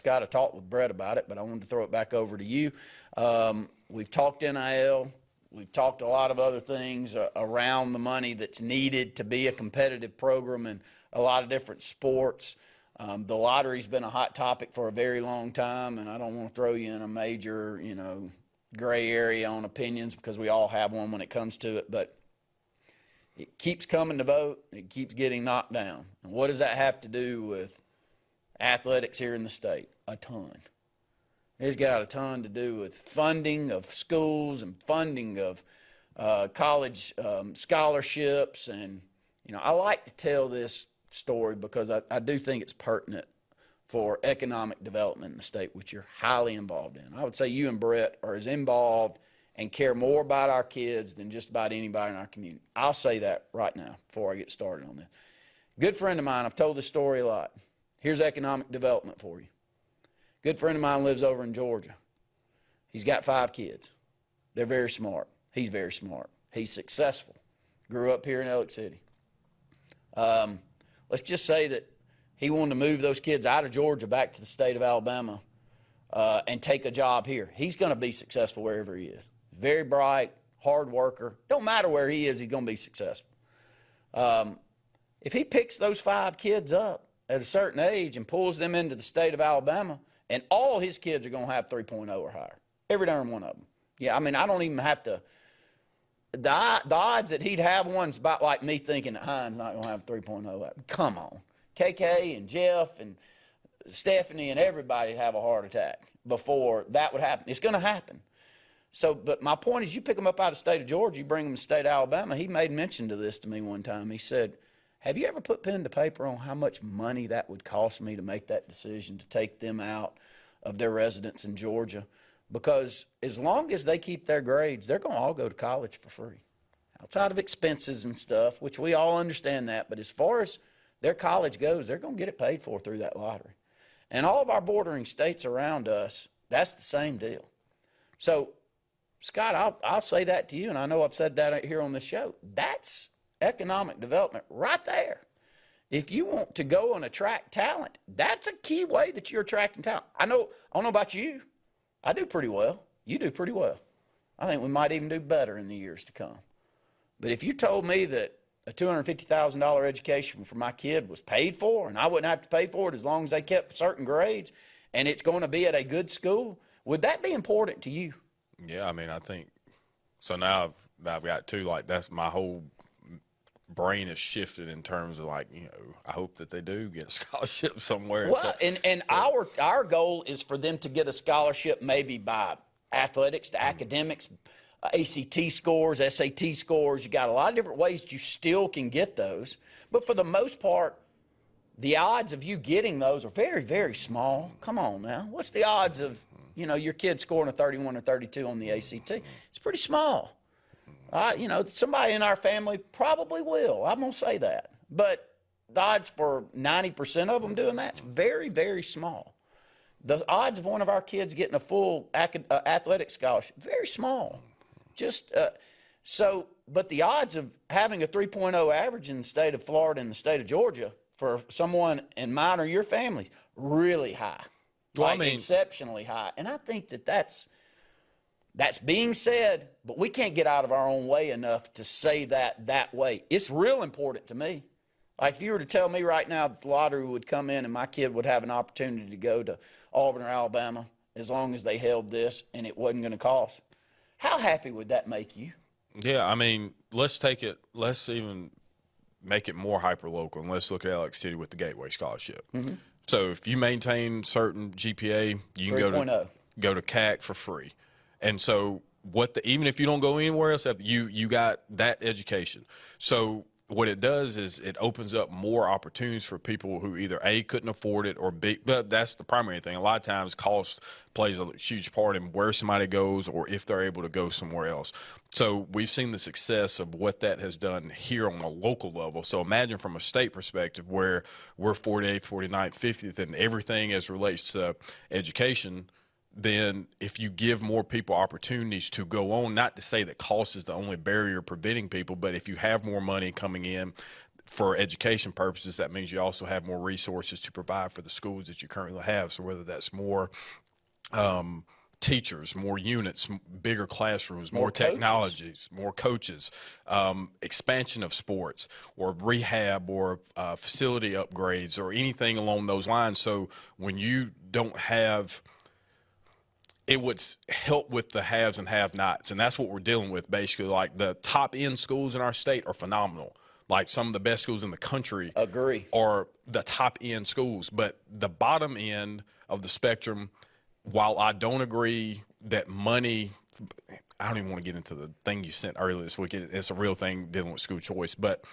Scott. I talked with Brett about it, but I wanted to throw it back over to you. We've talked NIL. We've talked a lot of other things around the money that's needed to be a competitive program in a lot of different sports. The lottery's been a hot topic for a very long time, and I don't want to throw you in a major, gray area on opinions because we all have one when it comes to it, but it keeps coming to vote. It keeps getting knocked down. And what does that have to do with athletics here in the state? A ton. It's got a ton to do with funding of schools and funding of college scholarships. And, I like to tell this story because I do think it's pertinent for economic development in the state, which you're highly involved in. I would say you and Brett are as involved and care more about our kids than just about anybody in our community. I'll say that right now before I get started on this. Good friend of mine, I've told this story a lot. Here's economic development for you. Good friend of mine lives over in Georgia. He's got 5 kids. They're very smart. He's very smart. He's successful. Grew up here in Elliott City. Let's just say that he wanted to move those kids out of Georgia back to the state of Alabama and take a job here. He's going to be successful wherever he is. Very bright, hard worker. Don't matter where he is, he's going to be successful. If he picks those 5 kids up at a certain age and pulls them into the state of Alabama, and all his kids are going to have 3.0 or higher. Every darn one of them. Yeah, I don't even have to. The odds that he'd have one's about like me thinking that Hines not going to have 3.0. Come on. KK and Jeff and Stephanie and everybody would have a heart attack before that would happen. It's going to happen. So, but my point is, you pick them up out of the state of Georgia, you bring them to the state of Alabama. He made mention to this to me one time. He said, have you ever put pen to paper on how much money that would cost me to make that decision to take them out of their residence in Georgia? Because as long as they keep their grades, they're going to all go to college for free. Outside of expenses and stuff, which we all understand that, but as far as their college goes, they're going to get it paid for through that lottery. And all of our bordering states around us, that's the same deal. So, Scott, I'll say that to you, and I know I've said that here on this show. That's economic development right there. If you want to go and attract talent, that's a key way that you're attracting talent. I don't know about you. I do pretty well. You do pretty well. I think we might even do better in the years to come. But if you told me that a $250,000 education for my kid was paid for and I wouldn't have to pay for it as long as they kept certain grades and it's going to be at a good school, would that be important to you? Yeah, I think so. Now I've got 2, like that's my whole brain is shifted in terms of I hope that they do get a scholarship somewhere. Well, and our goal is for them to get a scholarship maybe by athletics to academics, ACT scores, SAT scores. You got a lot of different ways that you still can get those. But for the most part, the odds of you getting those are very, very small. Come on now. What's the odds of, your kid scoring a 31 or 32 on the ACT? It's pretty small. Somebody in our family probably will. I'm going to say that. But the odds for 90% of them doing that's very, very small. The odds of one of our kids getting a full athletic scholarship, very small. But the odds of having a 3.0 average in the state of Florida and the state of Georgia for someone in mine or your family, really high. Well, exceptionally high. And I think that's being said, but we can't get out of our own way enough to say that way. It's real important to me. Like if you were to tell me right now that the lottery would come in and my kid would have an opportunity to go to Auburn or Alabama as long as they held this and it wasn't going to cost, how happy would that make you? Yeah, let's even make it more hyper-local, and let's look at Alex City with the Gateway Scholarship. Mm-hmm. So if you maintain certain GPA, you can go to CAC for free. And so even if you don't go anywhere else, you got that education. So what it does is it opens up more opportunities for people who either A, couldn't afford it, or B, but that's the primary thing. A lot of times cost plays a huge part in where somebody goes or if they're able to go somewhere else. So we've seen the success of what that has done here on a local level. So imagine from a state perspective where we're 48th, 49th, 50th, and everything as relates to education. Then if you give more people opportunities to go on, not to say that cost is the only barrier preventing people, but if you have more money coming in, for education purposes, that means you also have more resources to provide for the schools that you currently have. So whether that's more teachers, more units, bigger classrooms, more technologies, more coaches, expansion of sports or rehab or facility upgrades or anything along those lines. So when you don't have, it would help with the haves and have-nots, and that's what we're dealing with basically. Like the top-end schools in our state are phenomenal. Like some of the best schools in the country are the top-end schools, but the bottom end of the spectrum, while I don't agree that money, I don't even want to get into the thing you sent earlier this week. It's a real thing dealing with school choice, but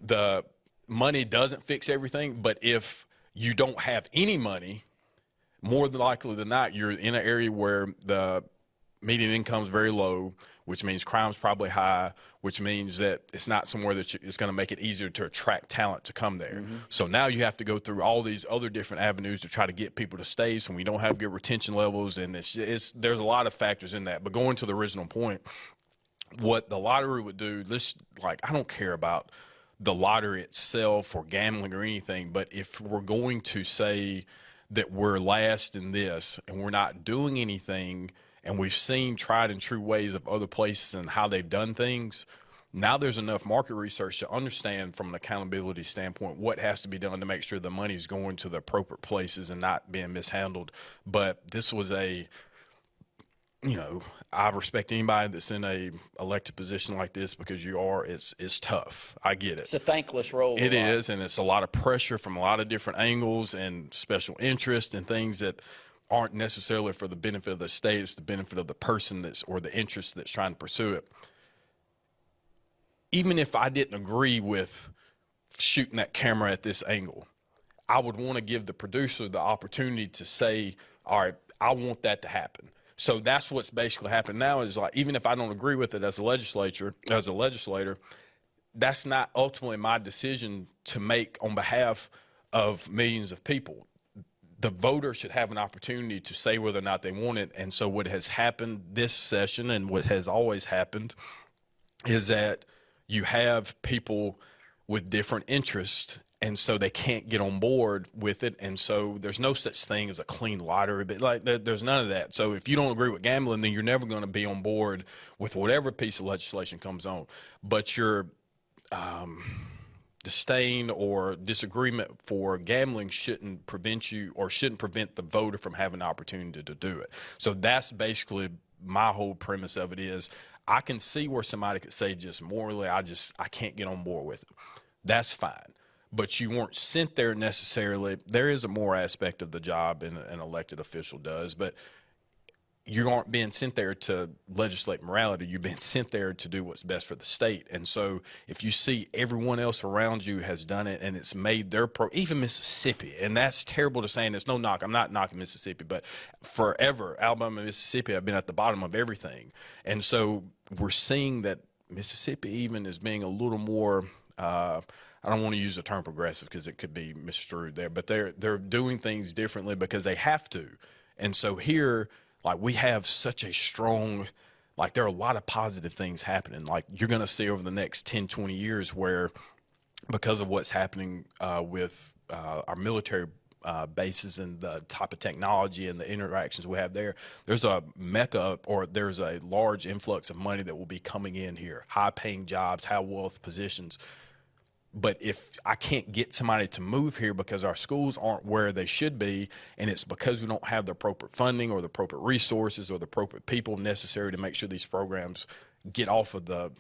the money doesn't fix everything. But if you don't have any money, more than likely than not, you're in an area where the median income is very low, which means crime's probably high, which means that it's not somewhere that it's going to make it easier to attract talent to come there. So now you have to go through all these other different avenues to try to get people to stay. So we don't have good retention levels, and there's a lot of factors in that. But going to the original point, what the lottery would do, I don't care about the lottery itself or gambling or anything, but if we're going to say that we're last in this and we're not doing anything, and we've seen tried and true ways of other places and how they've done things, now there's enough market research to understand from an accountability standpoint what has to be done to make sure the money is going to the appropriate places and not being mishandled. But this was I respect anybody that's in a elected position like this, because it's tough. I get it. It's a thankless role. It is, and it's a lot of pressure from a lot of different angles and special interest and things that aren't necessarily for the benefit of the state. It's the benefit of the person or the interest that's trying to pursue it. Even if I didn't agree with shooting that camera at this angle, I would want to give the producer the opportunity to say, all right, I want that to happen. So that's what's basically happened now is, like, even if I don't agree with it as a legislator, that's not ultimately my decision to make on behalf of millions of people. The voter should have an opportunity to say whether or not they want it. And so what has happened this session, and what has always happened, is that you have people with different interests, and so they can't get on board with it. And so there's no such thing as a clean lottery, but there's none of that. So if you don't agree with gambling, then you're never going to be on board with whatever piece of legislation comes on. But your disdain or disagreement for gambling shouldn't prevent the voter from having the opportunity to do it. So that's basically my whole premise of it is, I can see where somebody could say just morally, I can't get on board with it. That's fine. But you weren't sent there necessarily. There is a more aspect of the job an elected official does, but you aren't being sent there to legislate morality. You're being sent there to do what's best for the state. And so if you see everyone else around you has done it and it's made their even Mississippi, and that's terrible to say, and it's no knock. I'm not knocking Mississippi, but forever, Alabama and Mississippi have been at the bottom of everything. And so we're seeing that Mississippi even is being a little more, I don't want to use the term progressive because it could be misconstrued there, but they're doing things differently because they have to. And so here, like, we have such a strong, like, there are a lot of positive things happening. Like, you're going to see over the next 10, 20 years where, because of what's happening with our military bases and the type of technology and the interactions we have there, there's a mecca, or there's a large influx of money that will be coming in here, high-paying jobs, high-wealth positions. But if I can't get somebody to move here because our schools aren't where they should be, and it's because we don't have the appropriate funding or the appropriate resources or the appropriate people necessary to make sure these programs get off of the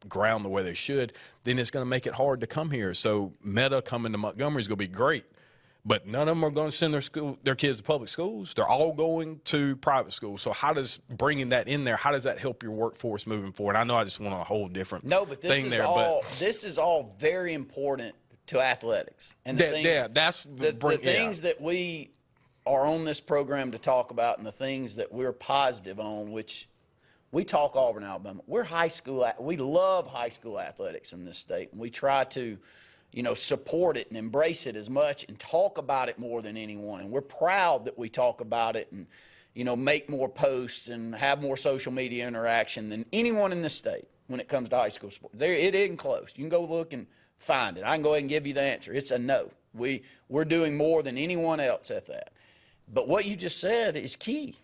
ground the way they should, then it's going to make it hard to come here. So Meta coming to Montgomery is going to be great, but none of them are going to send their kids to public schools. They're all going to private schools. So how does bringing that in there, how does that help your workworkforce moving forward? I know I just went on a whole different thing there. This is all very important to athletics. And the things that we are on this program to talk about, and the things that we're positive on, which we talk Auburn, Alabama. We're high school. We love high school athletics in this state. And we try to support it and embrace it as much and talk about it more than anyone. And we're proud that we talk about it and, make more posts and have more social media interaction than anyone in this state when it comes to high school sports. It isn't close. You can go look and find it. I can go ahead and give you the answer. It's a no. We're doing more than anyone else at that. But what you just said is key.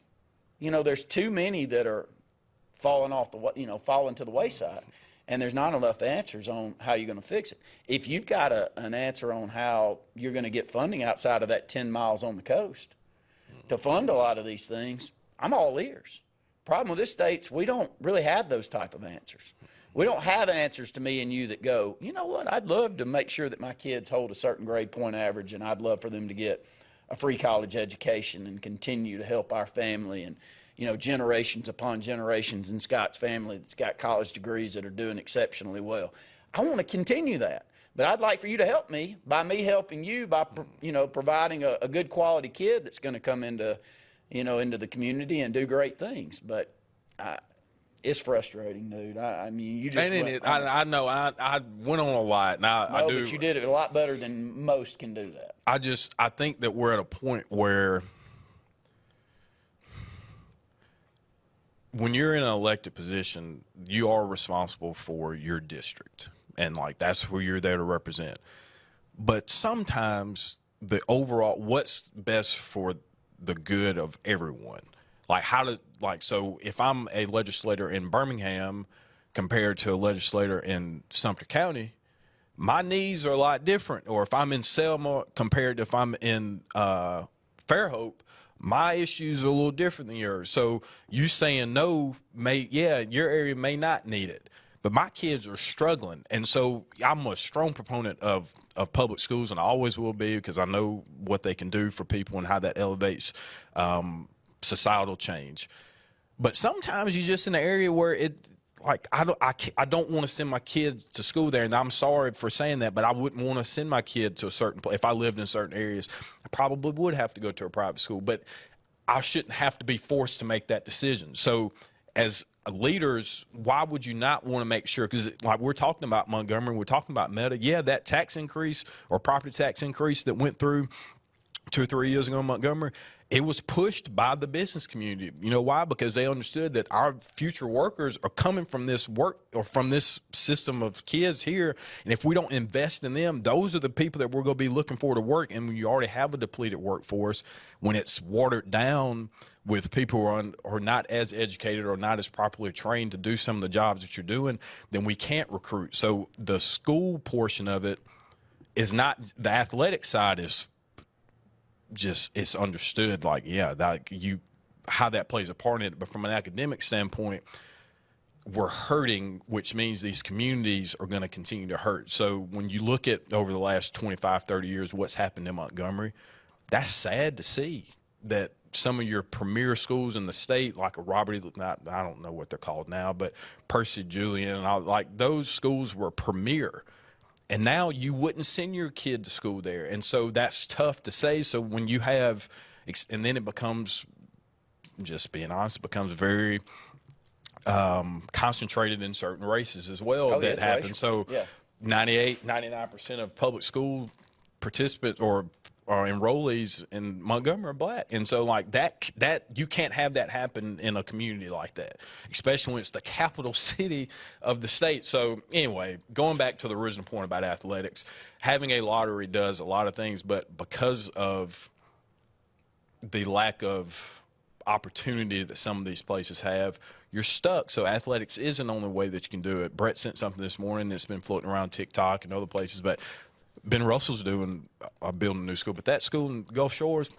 There's too many that are falling to the wayside, and there's not enough answers on how you're going to fix it. If you've got an answer on how you're going to get funding outside of that 10 miles on the coast to fund a lot of these things, I'm all ears. Problem with this state's we don't really have those type of answers. We don't have answers to me and you that go, you know what, I'd love to make sure that my kids hold a certain grade point average, and I'd love for them to get a free college education and continue to help our family and, generations upon generations in Scott's family that's got college degrees that are doing exceptionally well. I want to continue that. But I'd like for you to help me by me helping you by, providing a good quality kid that's going to come into the community and do great things. But it's frustrating, dude. I mean, you just. I know. I went on a lot, and I do. But you did it a lot better than most can do that. I think that we're at a point where when you're in an elected position, you are responsible for your district, and that's who you're there to represent. But sometimes the overall, what's best for the good of everyone. So if I'm a legislator in Birmingham compared to a legislator in Sumter County, my needs are a lot different. Or if I'm in Selma compared to if I'm in Fairhope, my issues are a little different than yours. So you saying no your area may not need it. But my kids are struggling. And so I'm a strong proponent of public schools, and I always will be, because I know what they can do for people and how that elevates societal change. But sometimes you're just in an area where I don't want to send my kids to school there, and I'm sorry for saying that, but I wouldn't want to send my kid to a certain place. If I lived in certain areas, I probably would have to go to a private school, but I shouldn't have to be forced to make that decision. So as leaders, why would you not want to make sure? Because we're talking about Montgomery, we're talking about Meta. Yeah, that tax increase or property tax increase that went through 2 or 3 years ago in Montgomery, it was pushed by the business community. You know why? Because they understood that our future workers are coming from this work or from this system of kids here. And if we don't invest in them, those are the people that we're going to be looking for to work. And when you already have a depleted workforce, when it's watered down with people who are not as educated or not as properly trained to do some of the jobs that you're doing, then we can't recruit. So the school portion of it is not, the athletic side is just, it's understood how that plays a part in it. But from an academic standpoint, we're hurting, which means these communities are going to continue to hurt. So when you look at over the last 25, 30 years, what's happened in Montgomery, that's sad to see that some of your premier schools in the state, like a Robert, I don't know what they're called now, but Percy Julian and all, those schools were premier. And now you wouldn't send your kid to school there. And so that's tough to say. So when you have, and then it becomes, just being honest, it becomes very concentrated in certain races as well that happen. So 99% of public school participants or enrollees in Montgomery are black. And so that you can't have that happen in a community like that, especially when it's the capital city of the state. So anyway, going back to the original point about athletics, having a lottery does a lot of things, but because of the lack of opportunity that some of these places have, you're stuck. So athletics is an only way that you can do it. Brett sent something this morning that's been floating around TikTok and other places, but Ben Russell's building a new school, but that school in Gulf Shores,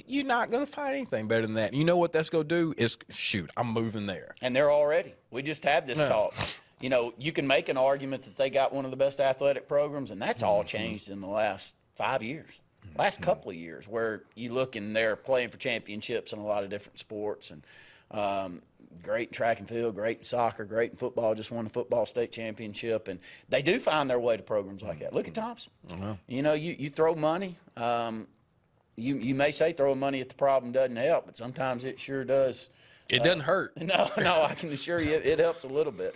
you're not going to find anything better than that. You know what that's going to do is, shoot, I'm moving there. And they're already. We just had this talk. You can make an argument that they got one of the best athletic programs, and that's all changed in the last 5 years, last couple of years, where you look and they're playing for championships in a lot of different sports, and great in track and field, great in soccer, great in football, just won the football state championship. And they do find their way to programs like that. Look at Thompson. You throw money. You may say throwing money at the problem doesn't help, but sometimes it sure does. It doesn't hurt. No, I can assure you it helps a little bit.